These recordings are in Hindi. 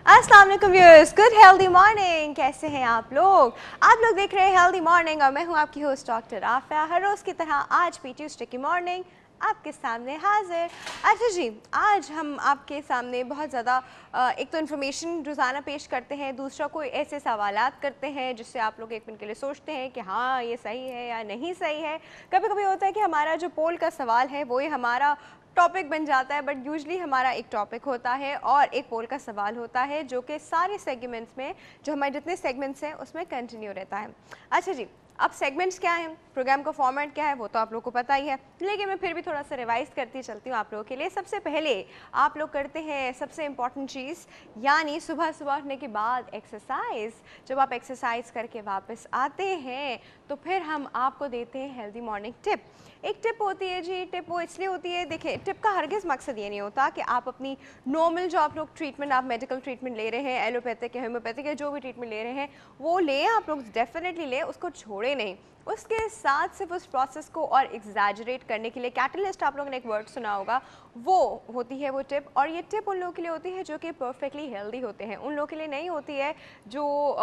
अस्सलाम वालेकुम व्यूअर्स, गुड हेल्दी मॉर्निंग। कैसे हैं आप लोग? देख रहे हैं हेल्दी मॉर्निंग और मैं हूं आपकी होस्ट डॉक्टर आफिया। हर रोज़ की तरह आज भी ट्यूसडे की मॉर्निंग आपके सामने हाजिर। अच्छा जी, आज हम आपके सामने बहुत ज़्यादा एक तो इन्फॉर्मेशन रोज़ाना पेश करते हैं, दूसरा कोई ऐसे सवालात करते हैं जिससे आप लोग एक मिनट के लिए सोचते हैं कि हाँ ये सही है या नहीं सही है। कभी कभी होता है कि हमारा जो पोल का सवाल है वो ही हमारा टॉपिक बन जाता है, बट यूजली हमारा एक टॉपिक होता है और एक पोल का सवाल होता है जो कि सारे सेगमेंट्स में, जो हमारे जितने सेगमेंट्स हैं उसमें कंटिन्यू रहता है। अच्छा जी, अब सेगमेंट्स क्या हैं, प्रोग्राम का फॉर्मेट क्या है, वो तो आप लोगों को पता ही है, लेकिन मैं फिर भी थोड़ा सा रिवाइज करती चलती हूँ आप लोगों के लिए। सबसे पहले आप लोग करते हैं सबसे इम्पॉर्टेंट चीज़, यानी सुबह सुबह उठने के बाद एक्सरसाइज। जब आप एक्सरसाइज करके वापस आते हैं तो फिर हम आपको देते हैं हेल्दी मॉर्निंग टिप। एक टिप होती है जी, टिप वो इसलिए होती है, देखिए टिप का हरगिज़ मकसद ये नहीं होता कि आप अपनी नॉर्मल जो आप लोग ट्रीटमेंट, आप मेडिकल ट्रीटमेंट ले रहे हैं, एलोपैथिक या होम्योपैथिक या जो भी ट्रीटमेंट ले रहे हैं वो लें, आप लोग डेफिनेटली लें, उसको छोड़े नहीं। उसके साथ सिर्फ उस प्रोसेस को और एग्जैजरेट करने के लिए, कैटलिस्ट आप लोगों ने एक वर्ड सुना होगा, वो होती है वो टिप। और ये टिप उन लोगों के लिए होती है जो कि परफेक्टली हेल्दी होते हैं, उन लोगों के लिए नहीं होती है जो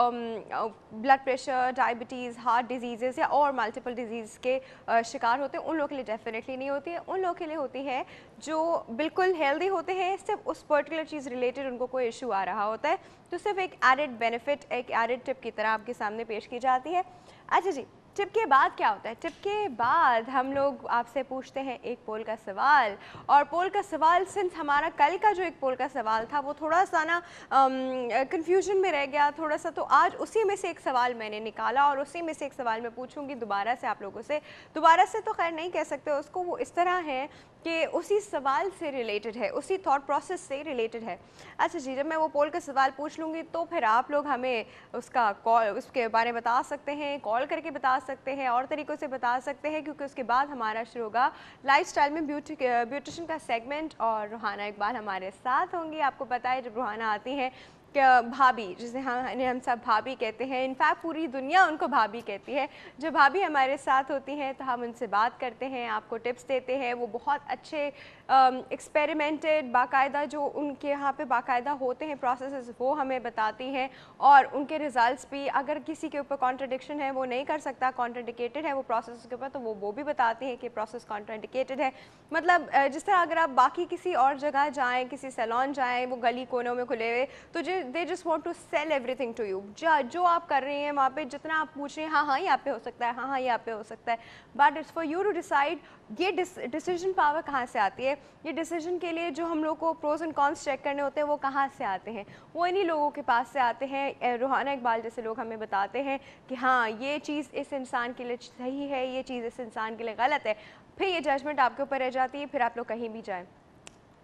blood pressure, diabetes, heart disease या और मल्टीपल डिजीज़ के शिकार होते हैं, उन लोगों के लिए डेफिनेटली नहीं होती है। उन लोगों के लिए होती है जो बिल्कुल हेल्दी होते हैं, सिर्फ उस पर्टिकुलर चीज़ रिलेटेड उनको कोई इशू आ रहा होता है, तो सिर्फ एक एडेड बेनिफिट, एक एडेड टिप की तरह आपके सामने पेश की जाती है। अच्छा जी, टिप के बाद क्या होता है? टिप के बाद हम लोग आपसे पूछते हैं एक पोल का सवाल, और पोल का सवाल, सिंस हमारा कल का जो एक पोल का सवाल था वो थोड़ा सा ना कन्फ्यूजन में रह गया थोड़ा सा, तो आज उसी में से एक सवाल मैंने निकाला और उसी में से एक सवाल मैं पूछूंगी दोबारा से आप लोगों से। दोबारा से तो खैर नहीं कह सकते उसको, वो इस तरह है कि उसी सवाल से रिलेटेड है, उसी थॉट प्रोसेस से रिलेटेड है। अच्छा जी, जब मैं वो पोल का सवाल पूछ लूँगी तो फिर आप लोग हमें उसका कॉल, उसके बारे में बता सकते हैं, कॉल करके बता सकते हैं और तरीक़ों से बता सकते हैं, क्योंकि उसके बाद हमारा शुरू होगा लाइफस्टाइल में ब्यूटिशियन का सेगमेंट और रूहाना इकबाल हमारे साथ होंगी। आपको पता है जब रूहाना आती हैं, भाभी, जिसे हम सब भाभी कहते हैं, इनफैक्ट पूरी दुनिया उनको भाभी कहती है, जो भाभी हमारे साथ होती हैं तो हम उनसे बात करते हैं, आपको टिप्स देते हैं। वो बहुत अच्छे एक्सपेरिमेंटेड, बाकायदा जो उनके यहाँ पे बाकायदा होते हैं प्रोसेसेस, वो हमें बताती हैं और उनके रिजल्ट्स भी, अगर किसी के ऊपर कॉन्ट्रडिक्शन है, वो नहीं कर सकता, कॉन्ट्रडिकेटेड है वो प्रोसेस के ऊपर, तो वो भी बताती हैं कि प्रोसेस कॉन्ट्रडिकेटेड है। मतलब जिस तरह अगर आप बाकी किसी और जगह जाएँ, किसी सैलून जाएँ, वो गली कोनों में खुले हुए, तो they just want to sell everything to you. जो आप कर रहे हैं वहाँ पे, जितना आप पूछ रहे हैं, हाँ हाँ यहाँ पे हो सकता है, हाँ हाँ यहाँ पे हो सकता है, but it's for you to decide. ये डिसीजन पावर कहाँ से आती है? ये डिसीजन के लिए जो हम लोग को प्रोज एंड कॉन्स चेक करने होते हैं, वो कहाँ से आते हैं? वो इन्हीं लोगों के पास से आते हैं। रूहाना इकबाल जैसे लोग हमें बताते हैं कि हाँ ये चीज़ इस इंसान के लिए सही है, ये चीज़ इस इंसान के लिए गलत है। फिर ये जजमेंट आपके ऊपर रह जाती है, फिर आप लोग कहीं भी जाएँ।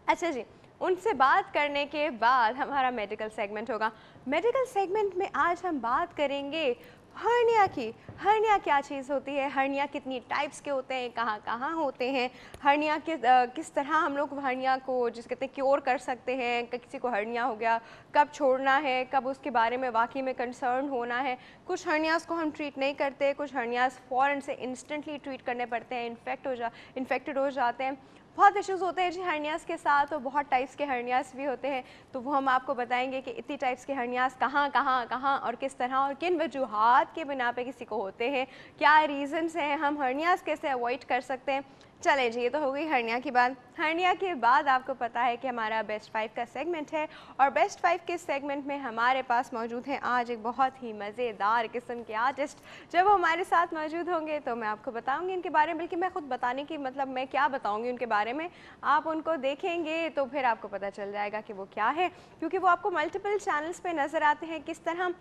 अच्छा जी, उनसे बात करने के बाद हमारा मेडिकल सेगमेंट होगा। मेडिकल सेगमेंट में आज हम बात करेंगे हर्निया की। हर्निया क्या चीज़ होती है, हर्निया कितनी टाइप्स के होते हैं, कहाँ कहाँ होते हैं, हर्निया किस तरह हम लोग हर्निया को जिस कहते हैं क्योर कर सकते हैं, किसी को हर्निया हो गया कब छोड़ना है, कब उसके बारे में वाकई में कंसर्न होना है। कुछ हर्नियाज़ को हम ट्रीट नहीं करते, कुछ हर्नियाज़ फ़ौरन से इंस्टेंटली ट्रीट करने पड़ते हैं, इन्फेक्टेड हो जाते हैं। बहुत इश्यूज़ होते हैं जी हर्नियाज़ के साथ, और बहुत टाइप्स के हर्नियाज़ भी होते हैं, तो वो हम आपको बताएंगे कि इतनी टाइप्स के हर्नियाज़ कहाँ और किस तरह और किन वजूहात के बिना पे किसी को होते हैं, क्या रीज़न्स हैं, हम हर्नियाज़ कैसे अवॉइड कर सकते हैं। चले जी, ये तो हो गई हर्निया की बात। हर्निया के बाद आपको पता है कि हमारा बेस्ट 5 का सेगमेंट है, और बेस्ट 5 के सेगमेंट में हमारे पास मौजूद हैं आज एक बहुत ही मज़ेदार किस्म के आर्टिस्ट। जब वो हमारे साथ मौजूद होंगे तो मैं आपको बताऊंगी इनके बारे में, बल्कि मैं खुद बताने की मतलब मैं क्या बताऊंगी उनके बारे में, आप उनको देखेंगे तो फिर आपको पता चल जाएगा कि वो क्या है, क्योंकि वो आपको मल्टीपल चैनल्स पे नज़र आते हैं किस तरह।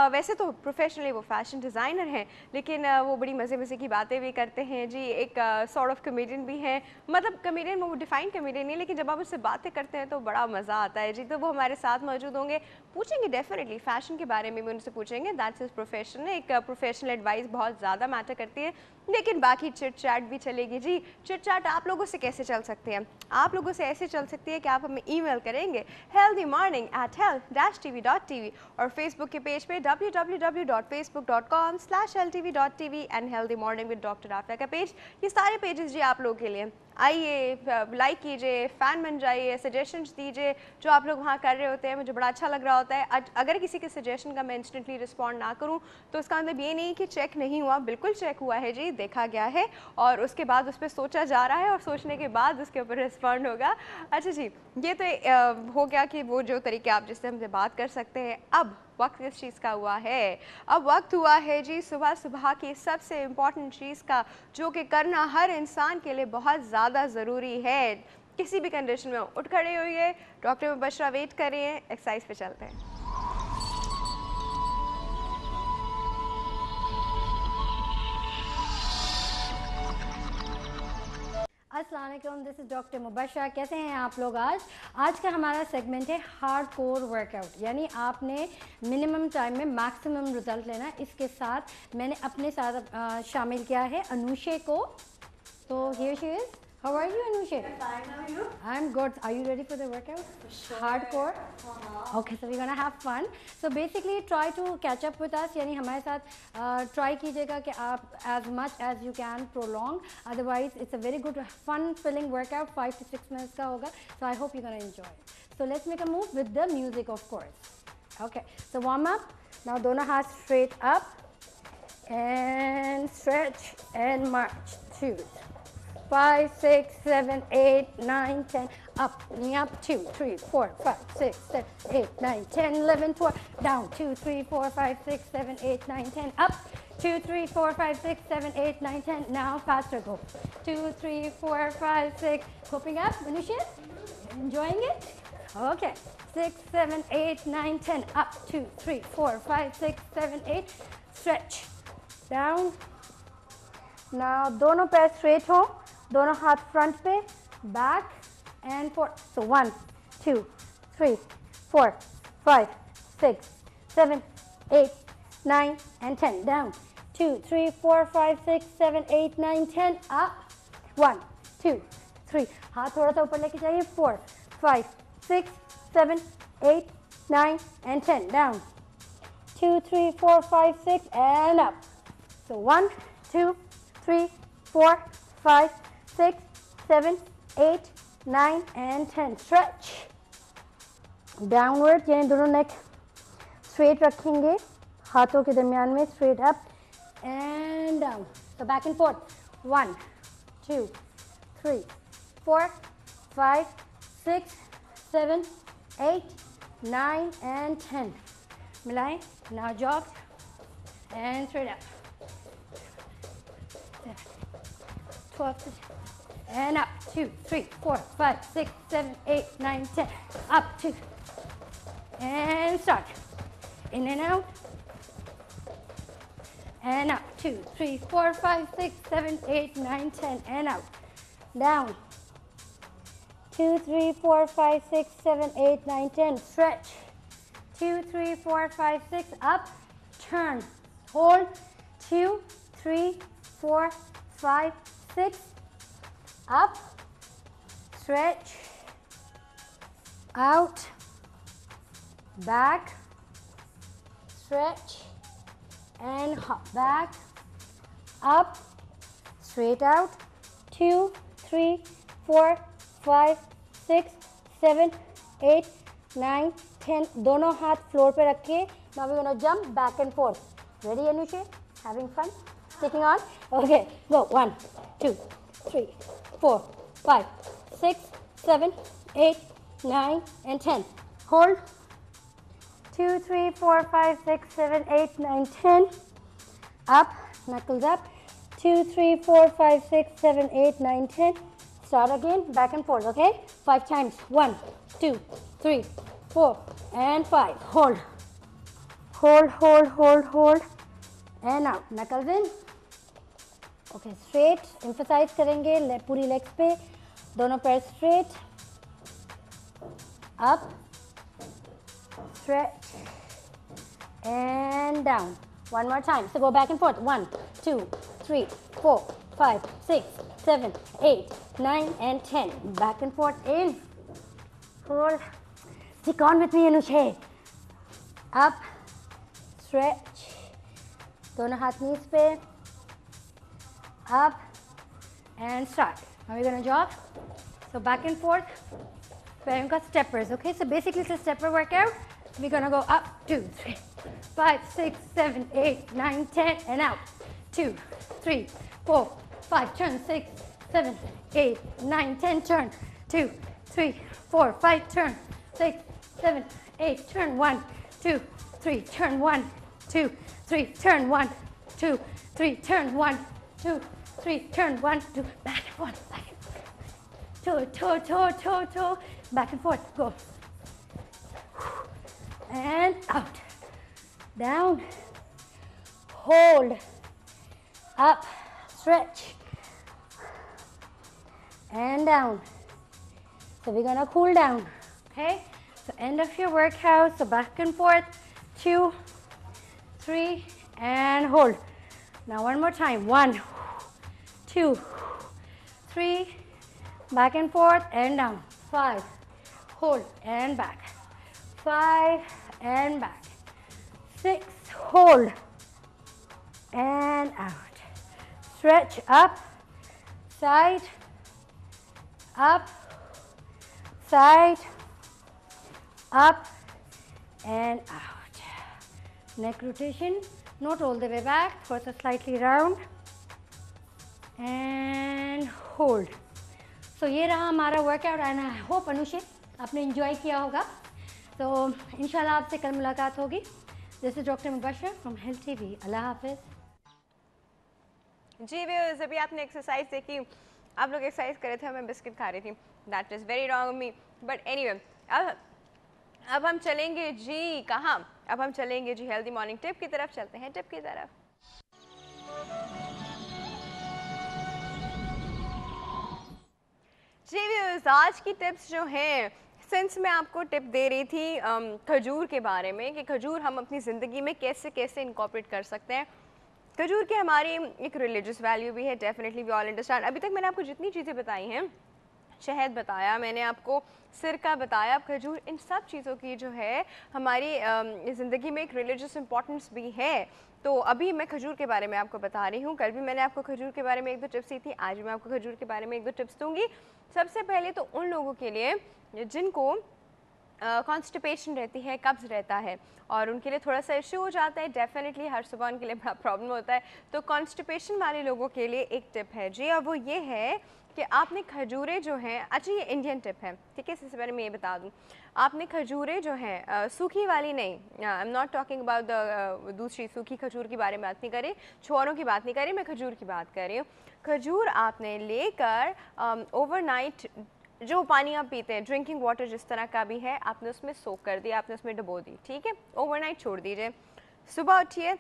वैसे तो प्रोफेशनली वो फैशन डिज़ाइनर हैं, लेकिन वो बड़ी मज़े की बातें भी करते हैं जी, एक सॉर्ट ऑफ कमेडियन भी हैं। मतलब कमेडियन, वो डिफाइन कमेडियन नहीं, लेकिन जब आप उससे बातें करते हैं तो बड़ा मज़ा आता है जी। तो वो हमारे साथ मौजूद होंगे, पूछेंगे डेफिनेटली फ़ैशन के बारे में भी उनसे पूछेंगे, दैट्स हिज प्रोफेशन। एक प्रोफेशनल एडवाइस बहुत ज़्यादा मैटर करती है, लेकिन बाकी चिट चैट भी चलेगी जी। चिट चैट आप लोगों से कैसे चल सकते हैं? आप लोगों से ऐसे चल सकती है कि आप हमें ईमेल करेंगे healthymorning@health-tv.tv और फेसबुक के पेज पे www.facebook.com/healthtv.tv and healthy morning with doctor Afiya का पेज। ये सारे पेजेस जी आप लोगों के लिए। आइए, लाइक कीजिए, फ़ैन बन जाइए, सजेशंस दीजिए जो आप लोग वहाँ कर रहे होते हैं, मुझे बड़ा अच्छा लग रहा होता है। अगर किसी के सजेशन का मैं इंस्टेंटली रिस्पॉन्ड ना करूँ तो इसका मतलब ये नहीं कि चेक नहीं हुआ, बिल्कुल चेक हुआ है जी, देखा गया है और उसके बाद उस पर सोचा जा रहा है और सोचने के बाद उसके ऊपर रिस्पॉन्ड होगा। अच्छा जी, ये तो हो गया कि वो जो तरीके आप जिससे हमसे बात कर सकते हैं। अब वक्त किस चीज़ का हुआ है? अब वक्त हुआ है जी सुबह सुबह की सबसे इम्पॉर्टेंट चीज़ का, जो कि करना हर इंसान के लिए बहुत ज़्यादा ज़रूरी है। किसी भी कंडीशन में उठ खड़े होइए, डॉक्टर मुबशरा वेट कर रही हैं, एक्सरसाइज पे चलते हैं। अस्सलाम वालेकुम, दिस इज़ डॉक्टर मुबशरा। कैसे हैं आप लोग? आज का हमारा सेगमेंट है हार्ड कोर वर्कआउट, यानी आपने मिनिमम टाइम में मैक्सिमम रिजल्ट लेना। इसके साथ मैंने अपने साथ शामिल किया है अनुषे को। तो here she is. How are you Anushe? Fine, how are you? I'm good. Are you ready for the workout? Sure. Hardcore? Okay, so we're gonna have fun. So basically try to catch up with us, यानी हमारे साथ try कीजिएगा कि आप as much as you can prolong. Otherwise, it's a very good fun filling workout. 5 to 6 minutes का होगा. So I hope you're gonna enjoy it. So let's make a move with the music, of course. Okay, so warm up. Now दोनों हाथ straight up and stretch and march. 2, 5, 6, 7, 8, 9, 10, up, knee up, 2, 3, 4, 5, 6, 7, 8, 9, 10, 11, 12, down, 2, 3, 4, 5, 6, 7, 8, 9, 10, up, 2, 3, 4, 5, 6, 7, 8, 9, 10, now faster, go, 2, 3, 4, 5, 6, coping up, Manusha, enjoying it? Okay, 6, 7, 8, 9, 10, up, 2, 3, 4, 5, 6, 7, 8, stretch, down, now दोनों पैर straight हो, दोनों हाथ फ्रंट पे, back and fourth. So 1, 2, 3, 4, 5, 6, 7, 8, 9 and 10. Down. 2, 3, 4, 5, 6, 7, 8, 9, 10. Up. 1, 2, 3. हाथ थोड़ा सा ऊपर लेके जाइए. 4, 5, 6, 7, 8, 9 and 10. Down. 2, 3, 4, 5, 6 and up. So 1, 2, 3, 4, 5, 6, 7, 8, 9 and 10. Stretch. Downward, यानी दोनों neck straight रखेंगे, हाथों के दरमियान में straight up and down. So back and forth. 1, 2, 3, 4, 5, 6, 7, 8, 9 and 10. मिलाएं. Now jog and straight up. 12 and up. 2, 3, 4, 5, 6, 7, 8, 9, 10. Up 2 and start. In and out and up. 2, 3, 4, 5, 6, 7, 8, 9, 10 and out. Down. 2, 3, 4, 5, 6, 7, 8, 9, 10. Stretch. 2, 3, 4, 5, 6. Up. Turn. Hold. 2, 3, 4, 5, 6. Up. Stretch. Out. Back. Stretch. And hop. Back. Up. Straight out. 2, 3, 4, 5, 6, 7, 8, 9, 10. दोनों हाथ फ्लोर पे रखिए. Now we're gonna jump back and forth. Ready, Anusha? Having fun? Sticking on? Okay, go. 1, 2, 3, 4, 5, 6, 7, 8, 9 and 10. Hold. 2, 3, 4, 5, 6, 7, 8, 9, 10. Up, knuckles up. 2, 3, 4, 5, 6, 7, 8, 9, 10. Start again, back and forth, okay? 5 times. 1, 2, 3, 4 and 5. Hold. Hold, hold, hold, hold. And out. Knuckles in. Okay, straight. Emphasize करेंगे पूरी legs पे. दोनों पैर straight. Up. Stretch. And down. One more time. So go back and forth. 1, 2, 3, 4, 5, 6, 7, 8, 9 and 10. Back and forth. In. Hold. Stick on with me, Anusha. Up. Stretch. दोनों हाथ knees पे. Up and start. Now we're going to jog. So back and forth. We've got steppers, okay? So basically it's a stepper workout. We're going to go up, 2, 3, 5, 6, 7, 8, 9, 10, and out. 2, 3, 4, 5, turn, 6, 7, 8, 9, 10, turn. 2, 3, 4, 5, turn. 6, 7, 8, turn. 1, 2, 3, turn. 1, 2, 3, turn. 1, 2, 3, turn. 1, 2, 3, turn. 1, 2, back and forth, back and forth. Toe, toe, toe, toe, toe, back and forth, go. And out, down, hold, up, stretch, and down. So we're gonna cool down, okay? So end of your workout, so back and forth, 2, 3, and hold. Now one more time, 1, 2, 3, back and forth and down, 5, hold and back, 5 and back, 6, hold and out, stretch up, side, up, side, up and out. Neck rotation, not all the way back, first slightly round and hold. तो ये रहा हमारा workout and I hope Anushe आपने एंजॉय किया होगा. तो इंशाल्लाह आपसे कल मुलाकात होगी. This is doctor Mubashar from health TV. अल्लाह हाफिज़. जी व्यूअर्स, अभी आपने एक्सरसाइज देखी, आप लोग एक्सरसाइज कर रहे थे, मैं बिस्किट खा रही थी. That is very wrong me, but anyway अब हम चलेंगे जी कहाँ? अब हम चलेंगे जी हेल्दी मॉर्निंग टिप की तरफ. चलते हैं टिप की तरफ. जी व्यूअर्स, आज की टिप्स जो हैं, सिंस मैं आपको टिप दे रही थी खजूर के बारे में कि खजूर हम अपनी ज़िंदगी में कैसे कैसे इनकॉर्पोरेट कर सकते हैं. खजूर की हमारी एक रिलीजियस वैल्यू भी है, डेफिनेटली वी ऑल अंडरस्टैंड. अभी तक मैंने आपको जितनी चीज़ें बताई हैं, शहद बताया मैंने आपको, सिरका बताया, खजूर, इन सब चीज़ों की जो है हमारी ज़िंदगी में एक रिलीजियस इम्पोर्टेंस भी है. तो अभी मैं खजूर के बारे में आपको बता रही हूँ. कल भी मैंने आपको खजूर के बारे में 1-2 टिप्स दी थी, आज भी मैं आपको खजूर के बारे में 1-2 टिप्स दूँगी. सबसे पहले तो उन लोगों के लिए जिनको कॉन्स्टिपेशन रहती है, कब्ज़ रहता है और उनके लिए थोड़ा सा इशू हो जाता है, डेफिनेटली हर सुबह उनके लिए बड़ा प्रॉब्लम होता है. तो कॉन्स्टिपेशन वाले लोगों के लिए एक टिप है जी, और वो ये है कि आपने खजूरें जो हैं, अच्छा ये इंडियन टिप है, ठीक है, इससे पहले मैं ये बता दूं, आपने खजूरें जो हैं सूखी वाली नहीं, I am not talking about the दूसरी सूखी खजूर की बारे में बात नहीं करें, छोरों की बात नहीं करें, मैं खजूर की बात कर रही हूँ. खजूर आपने लेकर ओवरनाइट जो पानी आप पीते हैं, ड्रिंकिंग वाटर जिस तरह का भी है, आपने उसमें सोक कर दिया, आपने उसमें डुबो दी, ठीक है, ओवरनाइट छोड़ दीजिए. सुबह उठिए,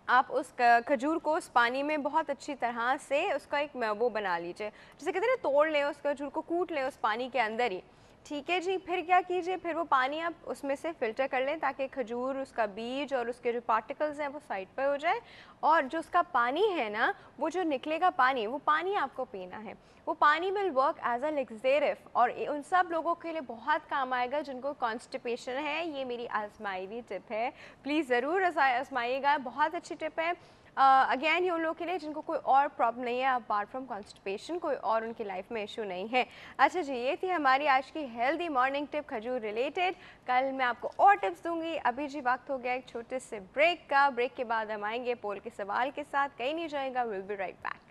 आप उस खजूर को उस पानी में बहुत अच्छी तरह से उसका एक वो बना लीजिए, जैसे कहते हैं ना, तोड़ लें उस खजूर को, कूट लें उस पानी के अंदर ही, ठीक है जी. फिर क्या कीजिए, फिर वो पानी आप उसमें से फ़िल्टर कर लें ताकि खजूर, उसका बीज और उसके जो पार्टिकल्स हैं वो साइड पर हो जाए, और जो उसका पानी है ना, वो जो निकलेगा पानी, वो पानी आपको पीना है. वो पानी will work as a laxative और उन सब लोगों के लिए बहुत काम आएगा जिनको कॉन्स्टिपेशन है. ये मेरी आजमाई हुई टिप है, प्लीज़ ज़रूर आजमाइएगा, बहुत अच्छी टिप है. अगेन ये उन लोगों के लिए जिनको कोई और प्रॉब्लम नहीं है अपार्ट फ्रॉम कॉन्स्टिपेशन, कोई और उनकी लाइफ में इशू नहीं है. अच्छा जी, ये थी हमारी आज की हेल्दी मॉर्निंग टिप खजूर रिलेटेड. कल मैं आपको और टिप्स दूंगी. अभी जी वक्त हो गया एक छोटे से ब्रेक का. ब्रेक के बाद हम आएंगे पोल के सवाल के साथ. कहीं नहीं जाएगा, विल बी राइट बैक.